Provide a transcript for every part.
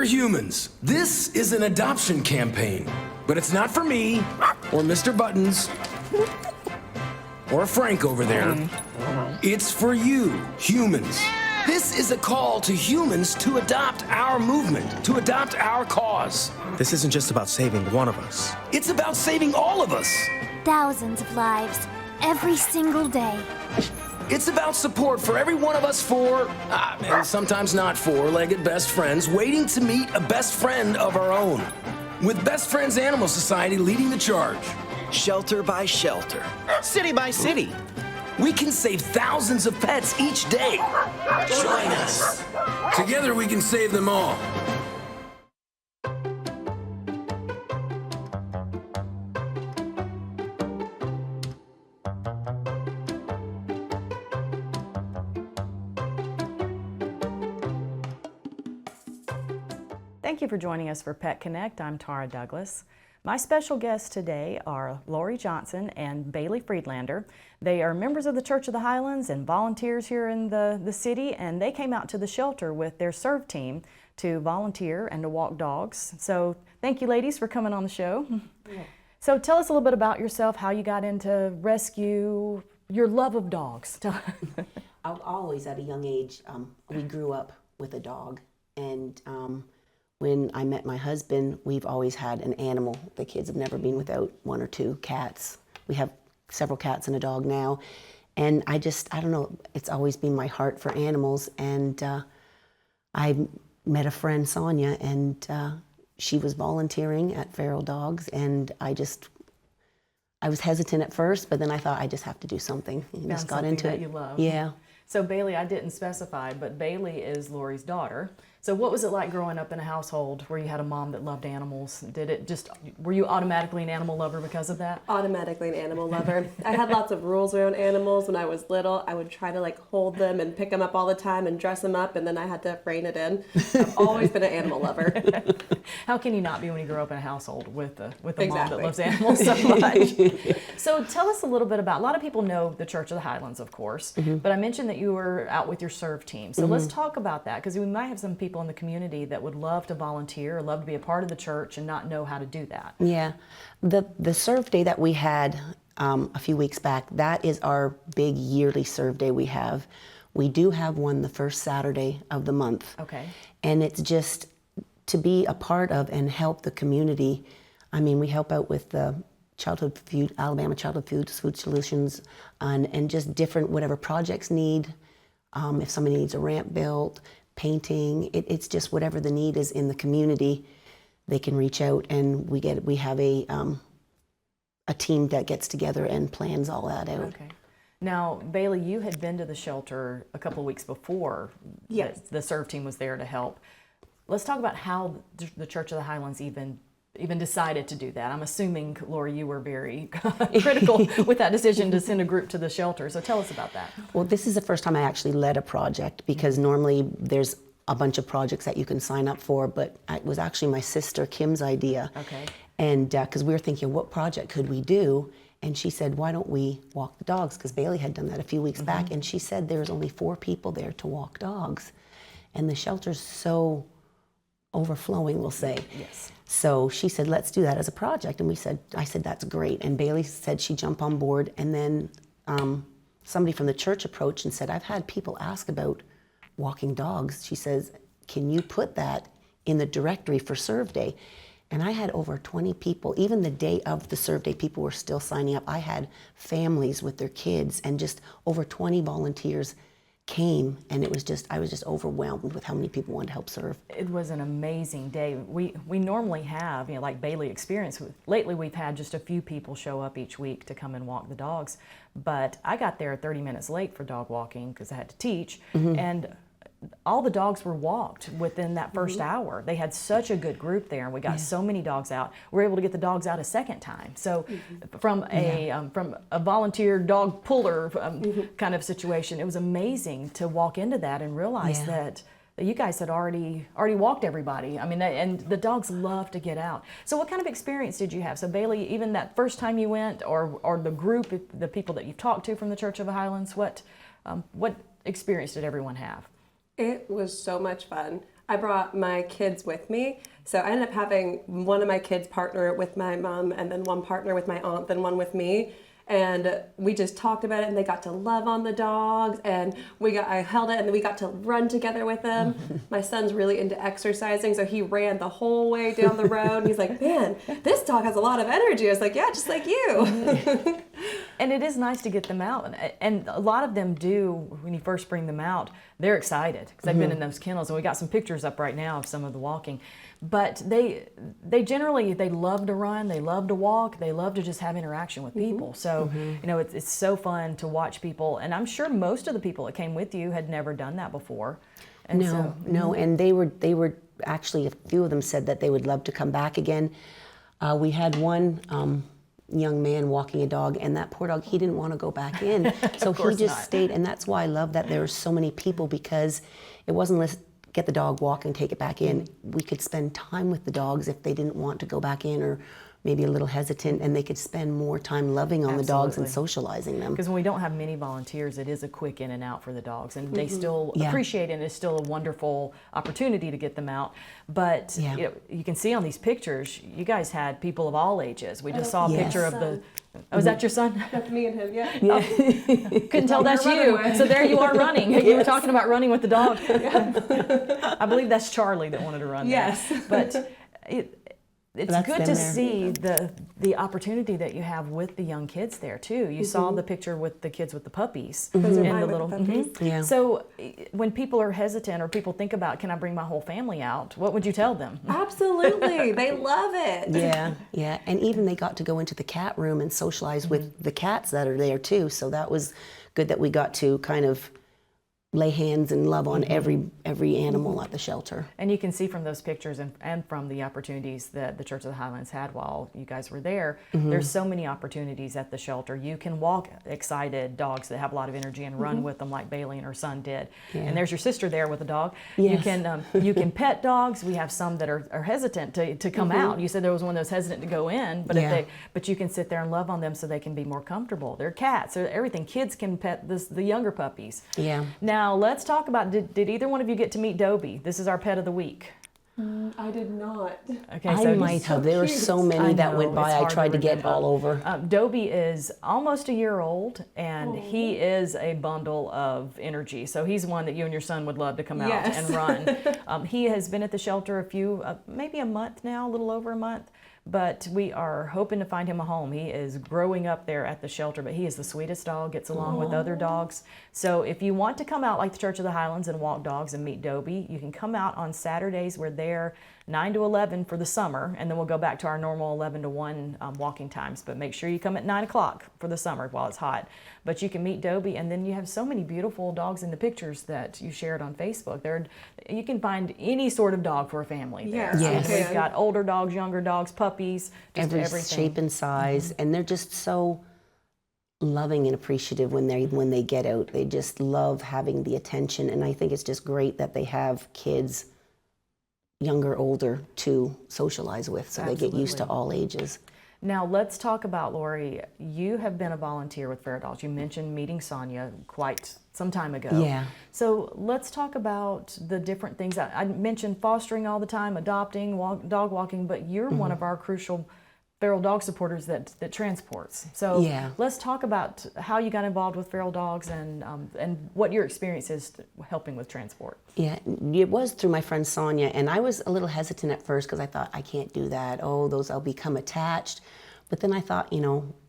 humans, this is an adoption campaign, but it's not for me, or Mr. Buttons, or Frank over there. It's for you, humans. This is a call to humans to adopt our movement, to adopt our cause. This isn't just about saving one of us. It's about saving all of us. Thousands of lives, every single day. It's about support for every one of us four, and sometimes not four-legged best friends, waiting to meet a best friend of our own. With Best Friends Animal Society leading the charge. Shelter by shelter, city by city. We can save thousands of pets each day. Join us. Together we can save them all. Thank you for joining us for Pet Connect. I'm Tara Douglas. My special guests today are Lori Johnson and Bailey Friedlander. They are members of the Church of the Highlands and volunteers here in the city, and they came out to the shelter with their serve team to volunteer and to walk dogs. So thank you, ladies, for coming on the show. Yeah. So tell us a little bit about yourself, how you got into rescue, your love of dogs. Always at a young age, we grew up with a dog, and when I met my husband, we've always had an animal. The kids have never been without one or two cats. We have several cats and a dog now. And I don't know, it's always been my heart for animals. And I met a friend, Sonia, and she was volunteering at Feral Dogs. And I was hesitant at first, but then I thought I just have to do something. And just got into it. You love. Yeah. So Bailey, I didn't specify, but Bailey is Lori's daughter. So what was it like growing up in a household where you had a mom that loved animals? Were you automatically an animal lover because of that? Automatically an animal lover. I had lots of rules around animals when I was little. I would try to hold them and pick them up all the time and dress them up, and then I had to rein it in. I've always been an animal lover. How can you not be when you grow up in a household with a mom Exactly. that loves animals so much? So tell us a little bit about, a lot of people know the Church of the Highlands, of course, but I mentioned that you were out with your serve team. So let's talk about that, because we might have some people in the community that would love to volunteer or love to be a part of the church and not know how to do that. Yeah, the serve day that we had a few weeks back, that is our big yearly serve day we have. We do have one the first Saturday of the month. Okay. And it's just to be a part of and help the community. I mean, we help out with the Alabama Childhood Food Solutions, and just different whatever projects need. If somebody needs a ramp built, painting, it's just whatever the need is in the community, they can reach out, and we have a team that gets together and plans all that out. Okay. Now, Bailey, you had been to the shelter a couple of weeks before. Yes. The serve team was there to help. Let's talk about how the Church of the Highlands even decided to do that. I'm assuming, Lori, you were very critical with that decision to send a group to the shelter. So tell us about that. Well, this is the first time I actually led a project, because normally there's a bunch of projects that you can sign up for, but it was actually my sister Kim's idea. Okay. And because we were thinking, what project could we do? And she said, why don't we walk the dogs? Because Bailey had done that a few weeks back, and she said there's only 4 people there to walk dogs. And the shelter's so overflowing, we'll say. Yes. So she said, let's do that as a project. And I said, that's great. And Bailey said she'd jump on board. And then somebody from the church approached and said, I've had people ask about walking dogs. She says, can you put that in the directory for Serve Day? And I had over 20 people. Even the day of the Serve Day, people were still signing up. I had families with their kids, and just over 20 volunteers came, and I was just overwhelmed with how many people wanted to help serve. It was an amazing day. We normally have, like Bailey experienced. Lately we've had just a few people show up each week to come and walk the dogs, but I got there 30 minutes late for dog walking because I had to teach, and all the dogs were walked within that first hour. They had such a good group there, and we got so many dogs out. We were able to get the dogs out a second time. So from a volunteer dog puller kind of situation, it was amazing to walk into that and realize that you guys had already walked everybody. I mean, and the dogs love to get out. So what kind of experience did you have? So Bailey, even that first time you went, or the group, the people that you've talked to from the Church of the Highlands, what experience did everyone have? It was so much fun. I brought my kids with me. So I ended up having one of my kids partner with my mom, and then one partner with my aunt, then one with me. And we just talked about it, and they got to love on the dogs, and I held it, and we got to run together with them. My son's really into exercising, so he ran the whole way down the road. And he's like, man, this dog has a lot of energy. I was like, yeah, just like you. And it is nice to get them out. And a lot of them do, when you first bring them out, they're excited because they've been in those kennels. And we got some pictures up right now of some of the walking. But they generally, they love to run, they love to walk, they love to just have interaction with people. So, you know, it's so fun to watch people. And I'm sure most of the people that came with you had never done that before. And No, and they were actually, a few of them said that they would love to come back again. We had one young man walking a dog, and that poor dog, he didn't want to go back in. So he just stayed, and that's why I love that there were so many people, because it wasn't let's get the dog, walk, and take it back in. We could spend time with the dogs if they didn't want to go back in, or maybe a little hesitant, and they could spend more time loving on the dogs and socializing them. Because when we don't have many volunteers, it is a quick in and out for the dogs, and they still appreciate it, and it's still a wonderful opportunity to get them out. But you know, you can see on these pictures, you guys had people of all ages. We just saw a picture of the. Oh, is that your son? That's me and him, yeah. Couldn't tell that's you. So there you are running. You were talking about running with the dog. I believe that's Charlie that wanted to run. Yes. There. But it's That's good them to there. see the opportunity that you have with the young kids there too. You saw the picture with the kids with the puppies Those are and mine the with little. the puppies. Yeah. So when people are hesitant or people think about, can I bring my whole family out? What would you tell them? Absolutely. They love it. Yeah, and even they got to go into the cat room and socialize with the cats that are there too. So that was good that we got to kind of lay hands and love on every animal at the shelter. And you can see from those pictures and from the opportunities that the Church of the Highlands had while you guys were there, there's so many opportunities at the shelter. You can walk excited dogs that have a lot of energy and run with them like Bailey and her son did. And there's your sister there with a dog. Yes. You can pet dogs. We have some that are hesitant to come out. You said there was one that was hesitant to go in, but but you can sit there and love on them so they can be more comfortable. They're cats. They're everything. Kids can pet the younger puppies. Yeah. Now let's talk about, did either one of you get to meet Dobie? This is our pet of the week. I did not. Okay, I might have. There were so many that went by. I tried to get all over. Dobie is almost a year old, and he is a bundle of energy. So he's one that you and your son would love to come out and run. He has been at the shelter maybe a month now, a little over a month. But we are hoping to find him a home. He is growing up there at the shelter, but he is the sweetest dog, gets along with other dogs. So if you want to come out like the Church of the Highlands and walk dogs and meet Dobie, you can come out on Saturdays. We're there 9 to 11 for the summer, and then we'll go back to our normal 11 to 1 walking times. But make sure you come at 9 o'clock for the summer while it's hot. But you can meet Dobie, and then you have so many beautiful dogs in the pictures that you shared on Facebook. You can find any sort of dog for a family there. Yes. We've got older dogs, younger dogs, puppies, just Every everything. shape and size, and they're just so loving and appreciative when they get out. They just love having the attention, and I think it's just great that they have kids, younger, older, to socialize with, so they get used to all ages. Now let's talk about, Lori, you have been a volunteer with Feral Dogs. You mentioned meeting Sonia quite some time ago. Yeah. So let's talk about the different things. I mentioned fostering all the time, adopting, dog walking, but you're one of our crucial feral dog supporters that transports. So let's talk about how you got involved with feral dogs and what your experience is helping with transport. Yeah, it was through my friend Sonia, and I was a little hesitant at first because I thought, I can't do that. Oh, I'll become attached. But then I thought,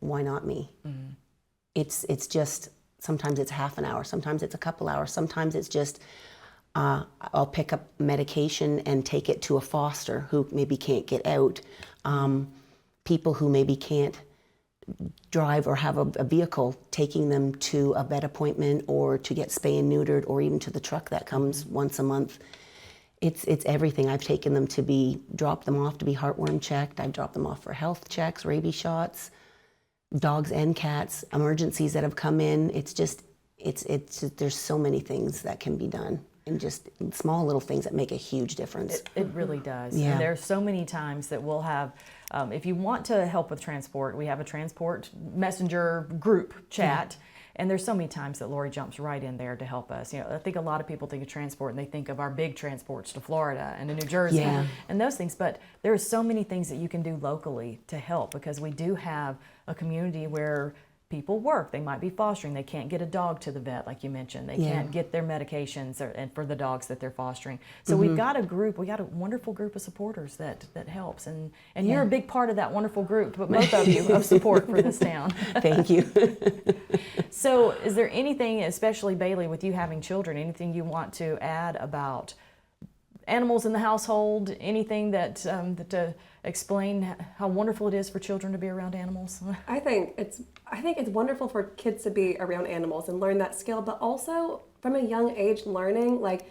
why not me? It's just, sometimes it's half an hour, sometimes it's a couple hours, sometimes it's just, I'll pick up medication and take it to a foster who maybe can't get out. People who maybe can't drive or have a vehicle, taking them to a vet appointment or to get spay and neutered, or even to the truck that comes once a month. It's everything. I've taken them dropped them off to be heartworm checked. I've dropped them off for health checks, rabies shots, dogs and cats, emergencies that have come in. It's there's so many things that can be done, and just small little things that make a huge difference. It really does. Yeah. And there's so many times that we'll have, if you want to help with transport, we have a transport messenger group chat. And there's so many times that Lori jumps right in there to help us. You know, I think a lot of people think of transport and they think of our big transports to Florida and to New Jersey Yeah. and those things. But there are so many things that you can do locally to help, because we do have a community where people work. They might be fostering. They can't get a dog to the vet, like you mentioned. They Yeah. can't get their medications and for the dogs that they're fostering. So we've got a group. We got a wonderful group of supporters that helps. And you're a big part of that wonderful group, but both of you, of support for this town. Thank you. So is there anything, especially Bailey, with you having children, anything you want to add about animals in the household? Anything that to explain how wonderful it is for children to be around animals? I think it's wonderful for kids to be around animals and learn that skill, but also from a young age learning, like,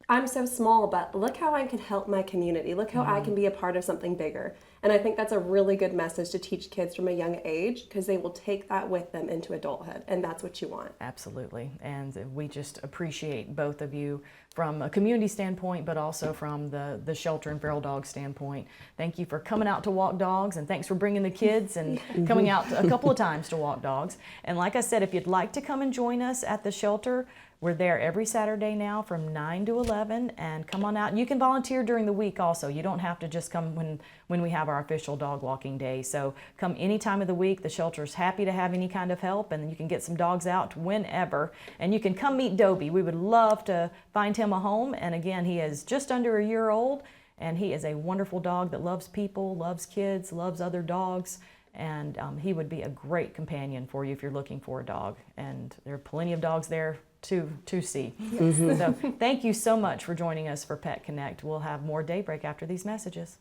I'm so small, but look how I can help my community. Look how I can be a part of something bigger. And I think that's a really good message to teach kids from a young age, because they will take that with them into adulthood, and that's what you want. Absolutely. And we just appreciate both of you from a community standpoint, but also from the shelter and feral dog standpoint. Thank you for coming out to walk dogs, and thanks for bringing the kids and coming out a couple of times to walk dogs. And like I said, if you'd like to come and join us at the shelter, we're there every Saturday now from 9 to 11, and come on out. And you can volunteer during the week also. You don't have to just come when we have our official dog walking day. So come any time of the week. The shelter's happy to have any kind of help, and you can get some dogs out whenever. And you can come meet Dobie. We would love to find him a home. And again, he is just under a year old, and he is a wonderful dog that loves people, loves kids, loves other dogs. And he would be a great companion for you if you're looking for a dog. And there are plenty of dogs there to see. So thank you so much for joining us for Pet Connect. We'll have more Daybreak after these messages.